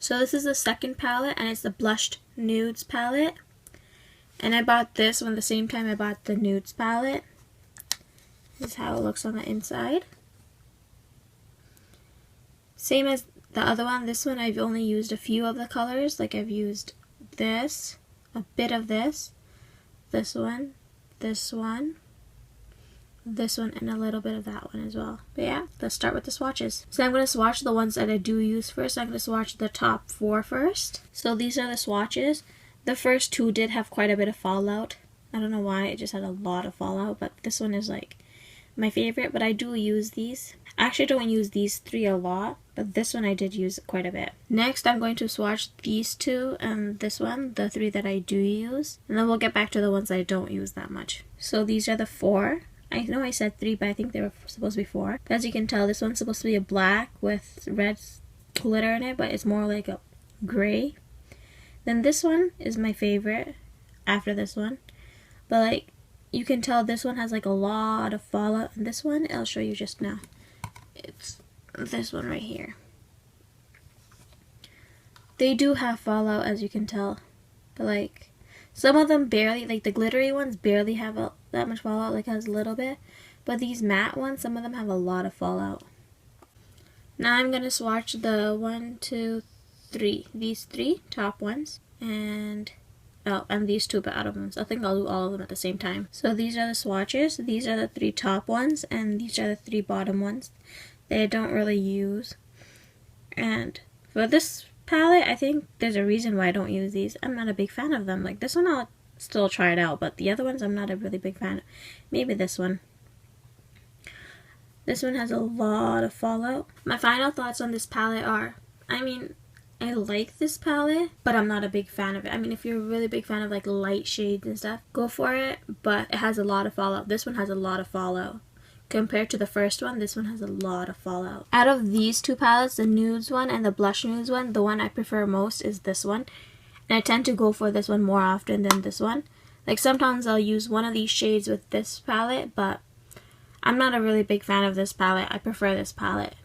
So this is the second palette, and it's the Blushed Nudes palette. And I bought this one the same time I bought the Nudes palette. This is how it looks on the inside. Same as the other one. This one I've only used a few of the colors. Like I've used this, a bit of this one, this one, this one, and a little bit of that one as well. But yeah, let's start with the swatches. So I'm going to swatch the ones that I do use first. I'm going to swatch the top 4 first. So these are the swatches. The first 2 did have quite a bit of fallout. I don't know why, it just had a lot of fallout, but this one is like my favorite, but I do use these. I actually don't use these 3 a lot, but this one I did use quite a bit. Next, I'm going to swatch these 2 and this one, the 3 that I do use, and then we'll get back to the ones I don't use that much. So these are the 4. I know I said 3, but I think they were supposed to be 4. As you can tell, this one's supposed to be a black with red glitter in it, but it's more like a gray. Then this one is my favorite after this one, but like you can tell this one has like a lot of fallout, and this one I'll show you just now. It's this one right here. They do have fallout, as you can tell, but like some of them barely, like the glittery ones barely have that much fallout, like has a little bit, but these matte ones, some of them have a lot of fallout. Now I'm gonna swatch the 1, 2, 3, these 3 top ones, and these 2 bottom ones. I think I'll do all of them at the same time. So these are the swatches. These are the 3 top ones, and these are the 3 bottom ones that I don't really use. And for this palette, I think there's a reason why I don't use these. I'm not a big fan of them. Like this one I'll still try it out, but the other ones I'm not a really big fan of. Maybe this one. This one has a lot of fallout. My final thoughts on this palette are, I mean, I like this palette, but I'm not a big fan of it. I mean, if you're a really big fan of like light shades and stuff, go for it, but it has a lot of fallout. This one has a lot of fallout. Compared to the first one, this one has a lot of fallout. Out of these 2 palettes, the Nudes one and the Blush Nudes one, the one I prefer most is this one. And I tend to go for this one more often than this one. Like sometimes I'll use one of these shades with this palette, but I'm not a really big fan of this palette. I prefer this palette.